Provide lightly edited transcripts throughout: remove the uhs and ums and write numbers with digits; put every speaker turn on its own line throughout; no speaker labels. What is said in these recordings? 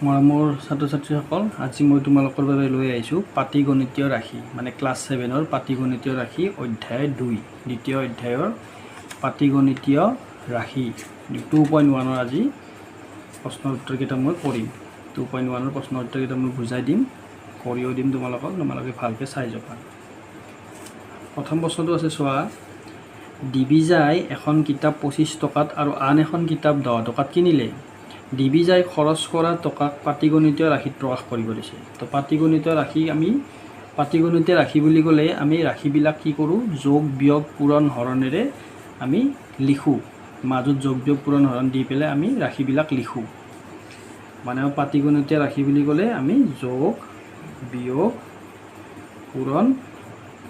মৰমৰ ছাত্ৰ ছাত্ৰীসকল, আজি মই তোমালোকৰ বাবে লৈ আহিছোঁ পাটিগণিতীয় ৰাশি, মানে ক্লাছ 7ৰ পাটিগণিতীয় ৰাশি অধ্যায় 2, দ্বিতীয় অধ্যায়ৰ পাটিগণিতীয় ৰাশি 2.1ৰ আজি প্ৰশ্নৰ উত্তৰকেইটা মই কৰিম। 2.1ৰ প্ৰশ্নৰ উত্তৰকেইটা মই বুজাই দিম, কৰিও দিম তোমালোকে ভালকৈ চাই যাবা। প্ৰথম প্ৰশ্নটো আছে, চোৱা, ডিবিজাই এখন কিতাপ 25 টকাত আৰু আন এখন কিতাপ 10 টকাত কিনিলে। ডিবিজাই খৰচ কৰা টকাক পাটিগণিতীয় ৰাশিত প্ৰকাশ কৰিব দিছে। তো পাটিগণিতীয় ৰাশি বুলি ক'লে আমি ৰাশিবিলাক কি কৰোঁ, যোগ বিয়োগ পূৰণ হৰণেৰে আমি লিখোঁ। মাজত যোগ বিয়োগ পূৰণ হৰণ দি পেলাই আমি ৰাশিবিলাক লিখোঁ। মানে পাটিগণিতীয় ৰাশি বুলি ক'লে আমি যোগ বিয়োগ পূৰণ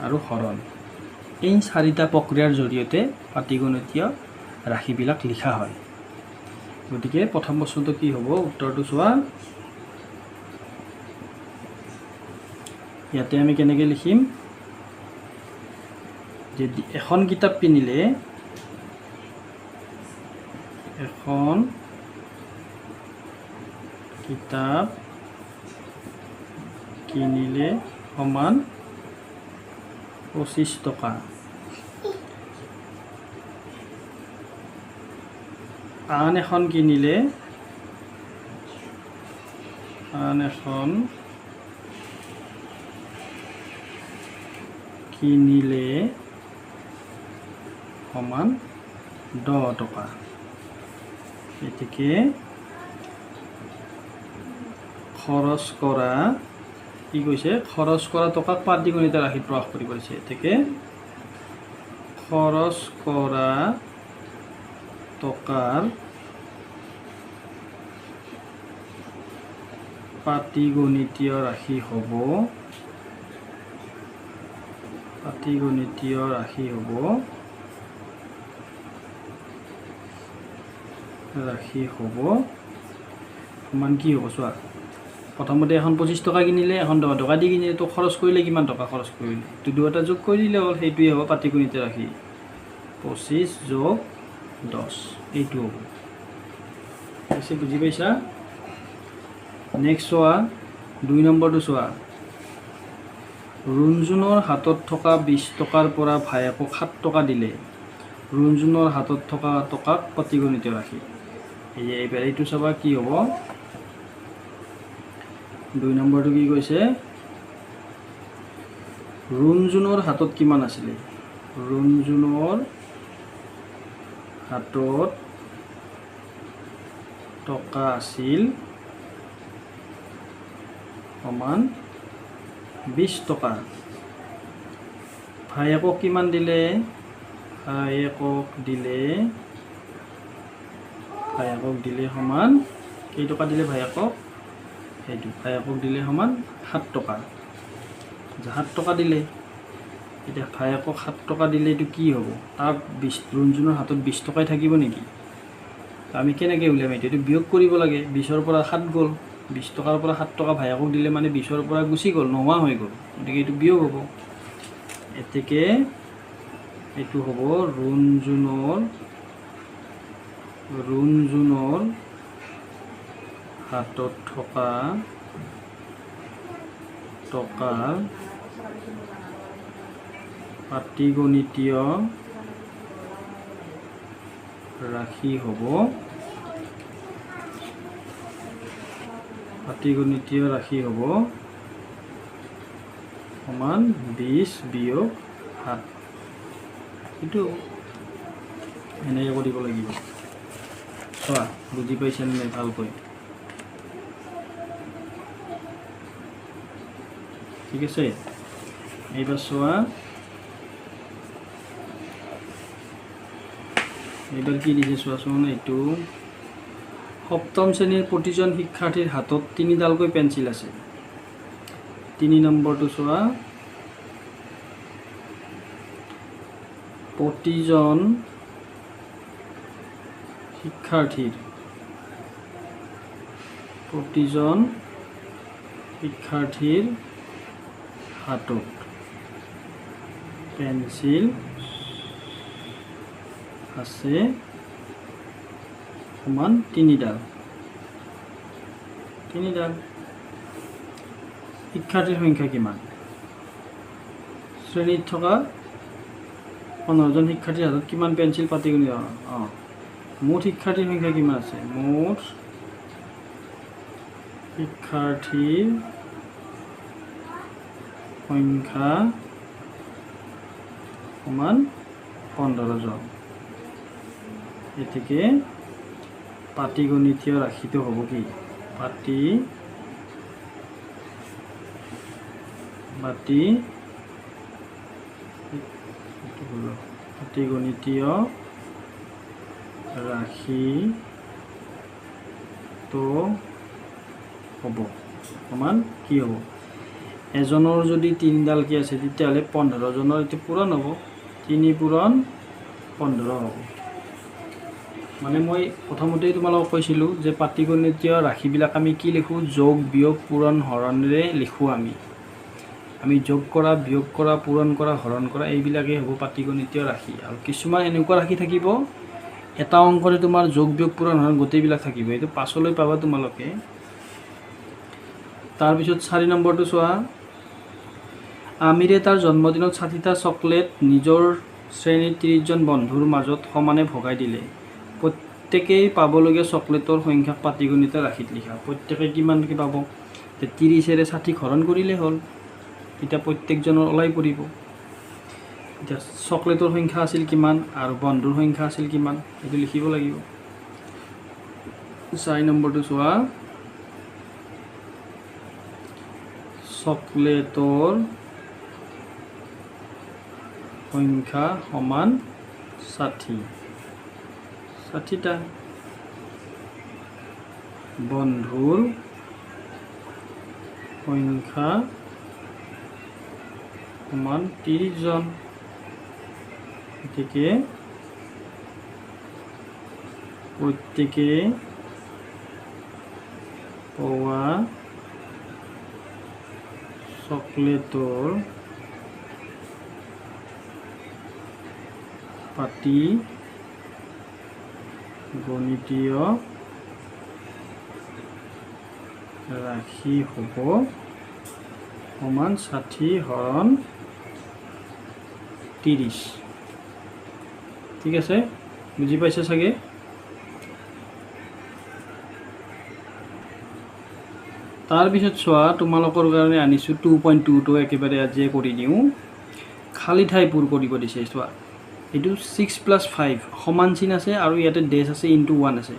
আৰু হৰণ, এই 4টা প্ৰক্ৰিয়াৰ জৰিয়তে পাটিগণিতীয় ৰাশিবিলাক লিখা হয়। গতিকে প্ৰথম প্ৰশ্নটো কি হ'ব, উত্তৰটো চোৱা। ইয়াতে আমি কেনেকৈ লিখিম যে এখন কিতাপ কিনিলে সমান 25 টকা। আন এখন কিনিলে সমান 10 টকা। এতেকে খৰচ কৰা কি কৈছে, খৰচ কৰা টকাক পাটিগণিতীয় ৰাশিত প্ৰকাশ কৰিব দিছে। এতেকে খৰচ কৰা টকাৰ পাটিগণিতীয় ৰাশি হ'ব সমান কি হ'ব, চোৱা। প্ৰথমতে এখন 25 টকা কিনিলে, এখন 10 টকা দি কিনিলে, তো খৰচ কৰিলে কিমান টকা খৰচ কৰিলে, তো দুয়োটা যোগ কৰি দিলে হ'ল, সেইটোৱে হ'ব পাটিগণিতীয় ৰাশি। 25 যোগ 10 এইটো হ'ব। পিছে বুজি পাইছা? নেক্সট চোৱা, 2 নম্বৰটো চোৱা। ৰুণজুনৰ হাতত থকা 20 টকাৰ পৰা ভায়েকক 7 টকা দিলে। ৰুণজুনৰ হাতত থকা টকাক পাটিগণিতীয় ৰাশি। এইবাৰ এইটো চাবা কি হ'ব। 2 নম্বৰটো কি কৈছে, ৰুণজুনৰ হাতত কিমান আছিলে, ৰুণজুনৰ হাতত টকা আছিল সমান 20 টকা। ভায়েকক কিমান দিলে, ভায়েকক দিলে সমান কেই টকা দিলে, ভায়েকক দিলে সমান 7 টকা। 7 টকা দিলে, এতিয়া ভায়েকক 7 টকা দিলে এইটো কি হ'ব, তাৰ ৰুণজুনৰ হাতত 20 টকাই থাকিব নেকি? আমি কেনেকৈ উলিয়াম এইটো বিয়োগ কৰিব লাগে। 20ৰ পৰা 7 গ'ল, 20 টকাৰ পৰা 7 টকা ভায়েকক দিলে মানে 20ৰ পৰা গুচি গ'ল, নোহোৱা হৈ গ'ল। গতিকে এইটো বিয়োগ হ'ব। এতেকে এইটো হ'ব ৰুণজুনৰ হাতত থকা টকাৰ পাটিগণিতীয় ৰাশি হ'ব সমান 20 বিয়োগ 7। এইটো এনেকৈ কৰিব লাগিব। চোৱা, বুজি পাইছেনে নাই ভালকৈ? ঠিক আছে, এইবাৰ চোৱা, এইবাৰ কি দিছে চোৱাচোন। এইটো 7ম শ্ৰেণীৰ প্ৰতিজন শিক্ষাৰ্থীৰ হাতত 3ডালকৈ পেঞ্চিল আছে। 3 নম্বৰটো চোৱা, প্ৰতিজন শিক্ষাৰ্থীৰ হাতত পেঞ্চিল আছে সমান 3ডাল। তিনিডাল। শিক্ষাৰ্থীৰ সংখ্যা কিমান? শ্ৰেণীত থকা 15জন শিক্ষাৰ্থীৰ হাতত কিমান পেঞ্চিল পাটিগণিত? মুঠ শিক্ষাৰ্থীৰ সংখ্যা কিমান আছে? মুঠ শিক্ষাৰ্থীৰ সংখ্যা সমান 15জন। এতেকে পাটিগণিতীয় ৰাশিটো হ'ব কি? পাটিগণিতীয় ৰাশিটো হ'ব সমান কি হ'ব? এজনৰ যদি 3ডাল কি আছে তেতিয়াহ'লে 15জনৰ এইটো পূৰণ হ'ব, 3 পূৰণ 15 হ'ব। মানে মই প্ৰথমতেই তোমালোকক কৈছিলোঁ যে পাটিগণিতীয় ৰাশিবিলাক আমি কি লিখোঁ? যোগ, বিয়োগ, পূৰণ, হৰণেৰে লিখোঁ আমি যোগ কৰা, বিয়োগ কৰা, পূৰণ কৰা, হৰণ কৰা এইবিলাকেই হ'ব পাটিগণিতীয় ৰাশি। আৰু কিছুমান এনেকুৱা ৰাশি থাকিব এটা অংকতে তোমাৰ যোগ, বিয়োগ, পূৰণ, হৰণ গোটেইবিলাক থাকিব, এইটো পাছলৈ পাবা তোমালোকে। তাৰপিছত 4 নম্বৰটো চোৱা। আমিৰে তাৰ জন্মদিনত 60টা চকলেট নিজৰ শ্ৰেণীৰ 30জন বন্ধুৰ মাজত সমানে ভগাই দিলে। প্ৰত্যেকেই পাবলগীয়া চকলেটৰ সংখ্যাক পাটিগণিতীয় ৰাশিত লিখা। প্ৰত্যেকে কিমানকৈ পাব? 30ৰে 60 হৰণ কৰিলেই হ'ল, এতিয়া প্ৰত্যেকজনৰ ওলাই পৰিব। এতিয়া চকলেটৰ সংখ্যা আছিল কিমান আৰু বন্ধুৰ সংখ্যা আছিল কিমান, সেইটো লিখিব লাগিব। 4 নম্বৰটো চোৱা। চকলেটৰ সংখ্যা সমান 60টা। বন্ধুৰ সংখ্যা সমান 30জন। গতিকে প্ৰত্যেকে পোৱা চকলেটৰ পাটিগণিতীয় ৰাশি হ'ব সমান 60 হৰণ 30। ঠিক আছে, বুজি পাইছে চাগে? তাৰপিছত চোৱা, তোমালোকৰ কাৰণে আনিছোঁ 2.2টো একেবাৰে আজিয়ে কৰি দিওঁ। খালী ঠাই পূৰ কৰিব দিছে। চোৱা, এইটো 6 + 5 সমান চিন আছে আৰু ইয়াতে ডেছ আছে, ইনটু 1 আছে,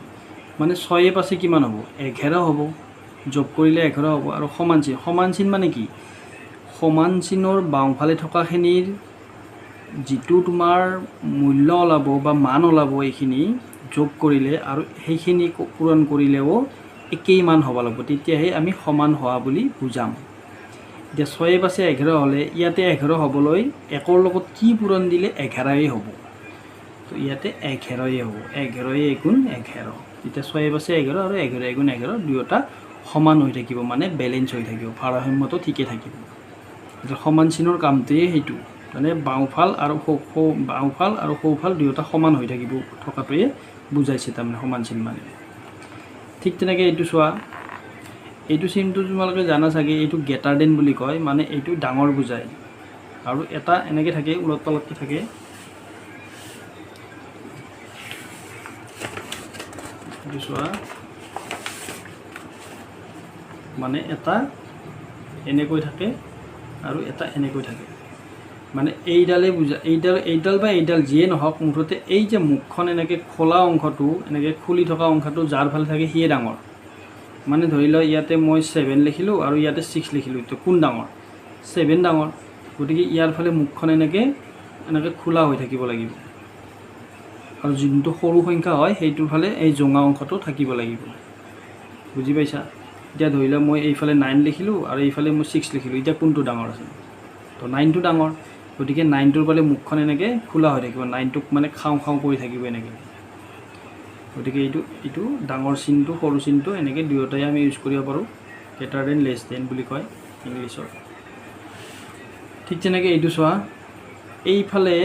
মানে 6 পাছে কিমান হ'ব? 11 হ'ব। যোগ কৰিলে 11 হ'ব। আৰু সমান চিন মানে কি? সমান চিনৰ বাওঁফালে থকাখিনিৰ যিটো তোমাৰ মূল্য ওলাব বা মান ওলাব এইখিনি যোগ কৰিলে আৰু সেইখিনি পূৰণ কৰিলেও একেই মান হ'ব লাগিব, তেতিয়াহে আমি সমান হোৱা বুলি বুজাম। এতিয়া 6 পাছে 11 হ'লে ইয়াতে 11 হ'বলৈ 1ৰ লগত কি পূৰণ দিলে 11ই হ'ব, তো ইয়াতে 11ই হ'ব। 11 × 11, তেতিয়া 6 পাছে 11 আৰু 11 × 11 দুয়োটা সমান হৈ থাকিব, মানে বেলেঞ্চ হৈ থাকিব, ভাৰসাম্যটো ঠিকে থাকিব। এতিয়া সমান চিনৰ কামটোৱে সেইটো, মানে বাওঁফাল আৰু সোঁফাল দুয়োটা সমান হৈ থাকিব থকাটোৱে বুজাইছে তাৰমানে সমান চিন মানে। ঠিক তেনেকৈ এইটো চোৱা, এইটো চিনটো তোমালোকে জানা চাগে, এইটো গ্ৰেটাৰ দেন বুলি কয়, মানে এইটো ডাঙৰ বুজায়। আৰু এটা এনেকৈ থাকে, ওলট পালটকৈ থাকে। এইটো চোৱা, মানে এটা এনেকৈ থাকে আৰু এটা এনেকৈ থাকে, মানে এইডালে বুজা, এইডাল বা এইডাল যিয়ে নহওক, মুঠতে এই যে মুখখন এনেকৈ খোলা অংশটো, এনেকৈ খুলি থকা অংশটো যাৰ ফালে থাকে সিয়ে ডাঙৰ। মানে ধৰি লওক ইয়াতে মই 7 লিখিলোঁ আৰু ইয়াতে 6 লিখিলোঁ, তো কোন ডাঙৰ? 7 ডাঙৰ। গতিকে ইয়াৰ ফালে মুখখন এনেকৈ খোলা হৈ থাকিব লাগিব, আৰু যোনটো সৰু সংখ্যা হয় সেইটোৰ ফালে এই জোঙা অংশটো থাকিব লাগিব। বুজি পাইছা? এতিয়া ধৰি লওক মই এইফালে 9 লিখিলোঁ আৰু এইফালে মই 6 লিখিলোঁ, এতিয়া কোনটো ডাঙৰ আছে? তো 9টো ডাঙৰ। গতিকে 9টোৰ ফালে মুখখন এনেকৈ খোলা হৈ থাকিব, 9টোক মানে খাওঁ কৰি থাকিব এনেকৈ। গতিকে এইটো ডাঙৰ চিনটো সৰু চিনটো এনেকৈ দুয়োটাই আমি ইউজ কৰিব পাৰোঁ। গ্ৰেটাৰ দেন, লেছ দেন বুলি কয় ইংলিছত। ঠিক তেনেকৈ এইটো চোৱা, এইফালে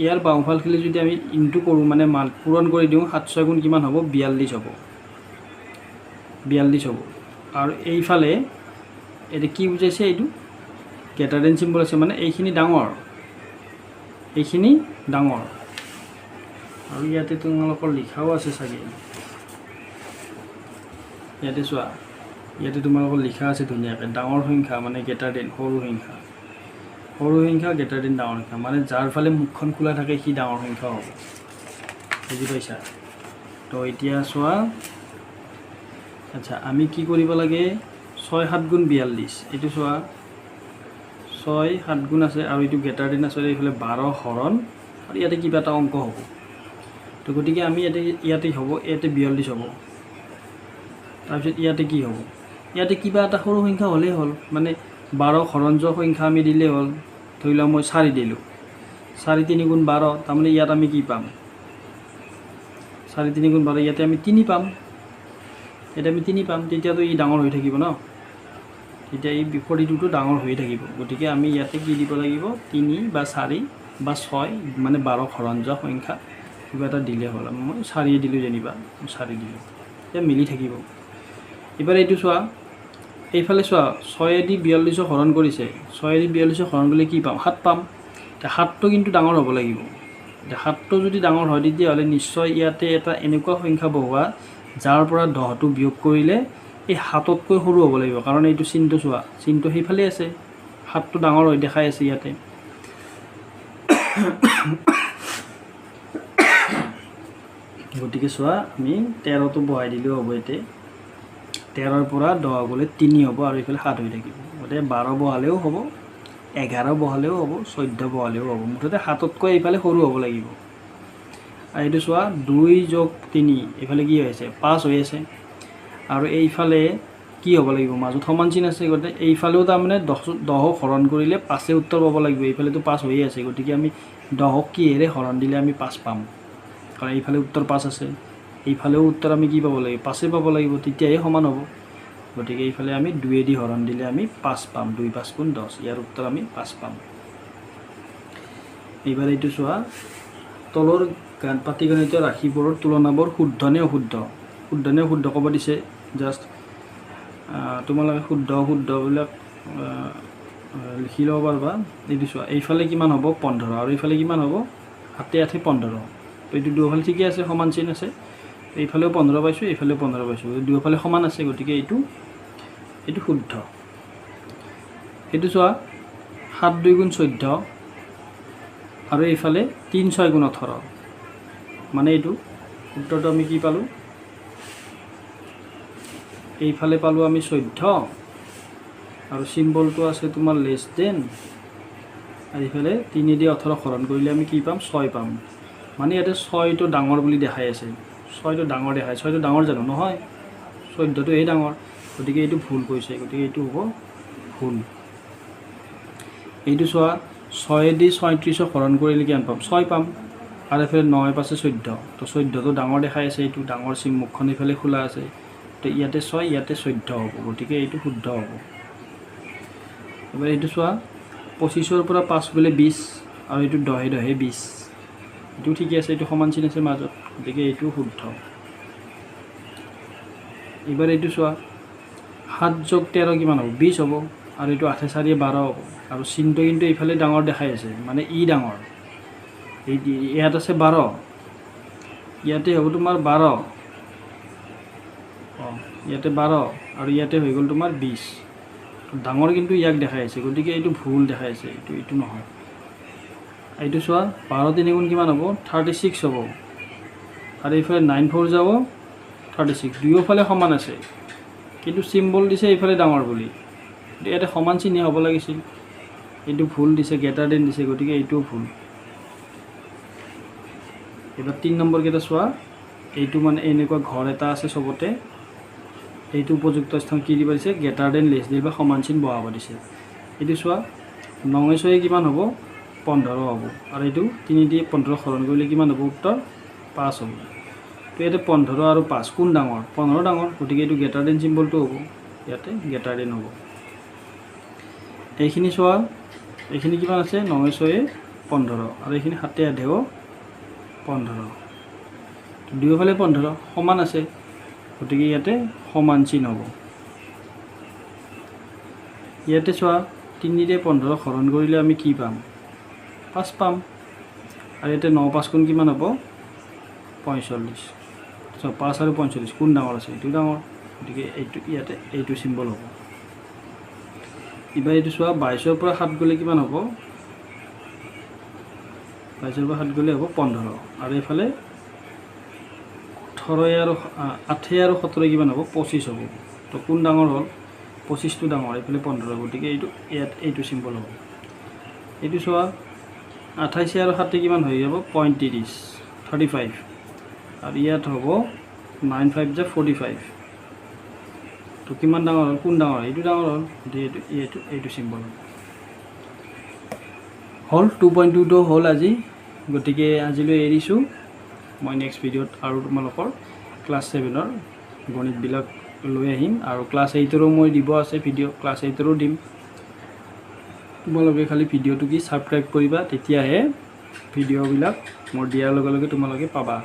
ইয়াৰ বাওঁফালখিনি যদি আমি ইনটু কৰোঁ, মানে পূৰণ কৰি দিওঁ, 7 × 6 কিমান হ'ব? 42 হ'ব। আৰু এইফালে এইটো কি বুজাইছে এইটো গ্ৰেটাৰ দেন চিম্বল আছে মানে এইখিনি ডাঙৰ আৰু ইয়াতে তোমালোকৰ লিখাও আছে চাগে ইয়াতে চোৱা ইয়াতে তোমালোকৰ লিখা আছে ধুনীয়াকৈ ডাঙৰ সংখ্যা মানে গ্ৰেটাৰ দেন সৰু সংখ্যা গ্ৰেটাৰ দেন ডাঙৰ সংখ্যা মানে যাৰ ফালে মুখখন খোলা থাকে সি ডাঙৰ সংখ্যা হ'ব বুজি পাইছা তো এতিয়া চোৱা আচ্ছা আমি কি কৰিব লাগে 6 7 গুণ 42 এইটো চোৱা 6 7 গুণ আছে আৰু এইটো গ্ৰেটাৰ দেন আছে এইফালে 12 হৰণ আৰু ইয়াতে কিবা এটা অংক হ'ব তো গতিকে আমি ইয়াতে হ'ব ইয়াতে 42 হ'ব তাৰপিছত ইয়াতে কি হ'ব ইয়াতে কিবা এটা সৰু সংখ্যা হ'লেই হ'ল মানে 12 হৰণযোগ সংখ্যা আমি দিলেই হ'ল ধৰি লওক মই 4 দিলোঁ 4 3 গুণ 12 তাৰমানে ইয়াত আমি কি পাম 4 3 গুণ 12 ইয়াতে আমি 3 পাম তেতিয়াতো ই ডাঙৰ হৈ থাকিব ন তেতিয়া এই বিপৰীতটো ডাঙৰ হৈ থাকিব গতিকে আমি ইয়াতে কি দিব লাগিব 3 বা 4 বা 6 মানে 12 হৰণযোগ সংখ্যা কিবা এটা দিলে হ'ল মই 4 দিলোঁ যেনিবা 4 দিলোঁ এতিয়া মিলি থাকিব এবাৰ এইটো চোৱা এইফালে চোৱা 6 দি 42 হৰণ কৰিছে 6 দি 42 হৰণ কৰিলে কি পাম 7 পাম এতিয়া 7টো কিন্তু ডাঙৰ হ'ব লাগিব এতিয়া 7টো যদি ডাঙৰ হয় তেতিয়াহ'লে নিশ্চয় ইয়াতে এটা এনেকুৱা সংখ্যা বহুৱা যাৰ পৰা 10টো বিয়োগ কৰিলে এই 7তকৈ সৰু হ'ব লাগিব কাৰণ এইটো চিনটো চোৱা চিনটো সেইফালে আছে 7টো ডাঙৰ হৈ দেখাই আছে ইয়াতে গতিকে চোৱা আমি 13টো বহাই দিলেও হ'ব এতে 13ৰ পৰা 10 গ'লে 3 হ'ব আৰু এইফালে 7 হৈ থাকিব গতিকে 12 বহালেও হ'ব 11 বহালেও হ'ব 14 বহালেও হ'ব মুঠতে 7তকৈ এইফালে সৰু হ'ব লাগিব আৰু এইটো চোৱা 2 যোগ 3 এইফালে কি হৈছে 5 হৈ আছে আৰু এইফালে কি হ'ব লাগিব মাজত সমান চিন আছে গতিকে এইফালেও তাৰমানে 10ক হৰণ কৰিলে 5 উত্তৰ পাব লাগিব এইফালেতো 5 হৈ আছে গতিকে আমি 10ক কিহেৰে হৰণ দিলে আমি 5 পাম কাৰণ এইফালে উত্তৰ 5 আছে এইফালেও উত্তৰ আমি কি পাব লাগিব 5 পাব লাগিব তেতিয়াহে সমান হ'ব গতিকে এইফালে আমি 2 দি হৰণ দিলে আমি 5 পাম 2 5 গুণ 10 ইয়াৰ উত্তৰ আমি 5 পাম এইবাৰ এইটো চোৱা তলৰ পাটিগণিত ৰাশিবোৰৰ তুলনাবোৰ শুদ্ধ নে অশুদ্ধ ক'ব দিছে জাষ্ট তোমালোকে শুদ্ধবিলাক লিখি ল'ব পাৰিবা এইটো চোৱা এইফালে কিমান হ'ব 15 আৰু এইফালে কিমান হ'ব 7 8 15 তো এইটো দুয়োফালে ঠিকে আছে সমান চিন আছে এইফালেও 15 পাইছোঁ এইফালেও 15 পাইছোঁ দুয়োফালে সমান আছে গতিকে এইটো শুদ্ধ এইটো চোৱা 7 2 গুণ 14 আৰু এইফালে 3 6 গুণ 18 মানে এইটো উত্তৰটো আমি কি পালোঁ এইফালে পালোঁ আমি 14 আৰু চিম্বলটো আছে তোমাৰ লেছ দেন আৰু এইফালে 3 দি 18 হৰণ কৰিলে আমি কি পাম 6 পাম মানে ইয়াতে 6টো ডাঙৰ বুলি দেখাই আছে 6টো ডাঙৰ দেখায় 6টো ডাঙৰ জানো নহয় 14টো এই ডাঙৰ গতিকে এইটো ভুল কৈছে গতিকে এইটো হ'ব ভুল এইটো চোৱা 6 দি 37 হৰণ কৰিলে কিমান পাম 6 পাম আৰু এইফালে 9 পাছে 14 তো 14টো ডাঙৰ দেখাই আছে এইটো ডাঙৰ চিম মুখখন এইফালে খোলা আছে তো ইয়াতে 6 ইয়াতে 14 হ'ব গতিকে এইটো শুদ্ধ হ'ব এবাৰ এইটো চোৱা 25ৰ পৰা 5 গ'লে 20 আৰু এইটো 10 10 20 এইটো ঠিকে আছে এইটো সমান চিন আছে মাজত গতিকে এইটো শুদ্ধ এবাৰ এইটো চোৱা 7 যোগ 13 কিমান হ'ব 20 হ'ব আৰু এইটো 8 4 12 হ'ব আৰু চিনটো কিন্তু এইফালে ডাঙৰ দেখাই আছে মানে ই ডাঙৰ এই ইয়াত আছে 12 ইয়াতে হ'ব তোমাৰ 12 ইয়াতে 12 আৰু ইয়াতে হৈ গ'ল তোমাৰ 20 ডাঙৰ কিন্তু ইয়াক দেখাই আছে গতিকে এইটো ভুল দেখাই আছে এইটো নহয় এইটো চোৱা 12 3 গুণ কিমান হ'ব 36 হ'ব আৰু এইফালে 9 4 যাব 36 দুয়োফালে সমান আছে কিন্তু চিম্বল দিছে এইফালে ডাঙৰ বুলি ইয়াতে সমান চিহ্ন হ'ব লাগিছিল এইটো ভুল দিছে গ্ৰেটাৰ দেন দিছে গতিকে এইটোও ভুল এবাৰ 3 নম্বৰ কেইটা চোৱা এইটো মানে এনেকুৱা ঘৰ এটা আছে চবতে এইটো উপযুক্ত স্থান কি দিব দিছে গ্ৰেটাৰ দেন লেছ দেন বা সমান চিন বহাব দিছে এইটো চোৱা 9 6 কিমান হ'ব 15 হ'ব আৰু এইটো 3 দি 15 হৰণ কৰিলে কিমান হ'ব উত্তৰ 5 হ'ব তো ইয়াতে 15 আৰু 5 কোন ডাঙৰ 15 ডাঙৰ গতিকে এইটো গ্ৰেটাৰ দেন চিম্বলটো হ'ব ইয়াতে গ্ৰেটাৰ দেন হ'ব এইখিনি চোৱা এইখিনি কিমান আছে 9 6 15 আৰু এইখিনি 7 8 15 দুয়োফালে 15 সমান আছে গতিকে ইয়াতে সমান চিন হ'ব ইয়াতে চোৱা 3ৰে 15 হৰণ কৰিলে আমি কি পাম 5 পাম আৰু ইয়াতে 9 5 গুণ কিমান হ'ব 45 চ 5 আৰু 45 কোন ডাঙৰ আছে এইটো ডাঙৰ গতিকে এইটো ইয়াতে এইটো সিম্বল হ'ব ইবাৰ এইটো চোৱা 22 ৰ পৰা 7 গলে কিমান হ'ব 22 ৰ পৰা 7 গলে হ'ব 15 আৰু এফালে 18 আৰু 8 আৰু 17 কিমান হ'ব 25 হ'ব তো কোন ডাঙৰ হ'ল 25 টো ডাঙৰ এফালে 15 গতিকে এইটো ইয়াত এইটো সিম্বল হ'ব এইটো চোৱা 28 আৰু 7 কিমান হৈ যাব 35 35 আৰু ইয়াত হ'ব 9 5 যে 45 তো কিমান ডাঙৰ হ'ল কোন ডাঙৰ এইটো ডাঙৰ হ'ল এইটো সিম্বল হ'ল 2.2 টো হ'ল আজি গতিকে আজিলৈ এৰিছো মই নেক্সট ভিডিঅ'ত আৰু তোমালোকৰ ক্লাছ 7 ৰ গণিতবিলাক লৈ আহিম আৰু ক্লাছ 8 ৰো মই দিব আছে ভিডিঅ' ক্লাছ 8 ৰো দিম তোমালোকে খালি ভিডিঅ'টো কি সাবস্ক্ৰাইব কৰিবা তেতিয়াহে ভিডিঅ'বিলাক মোৰ দিয়াৰ লগে লগে তোমালোকে পাবা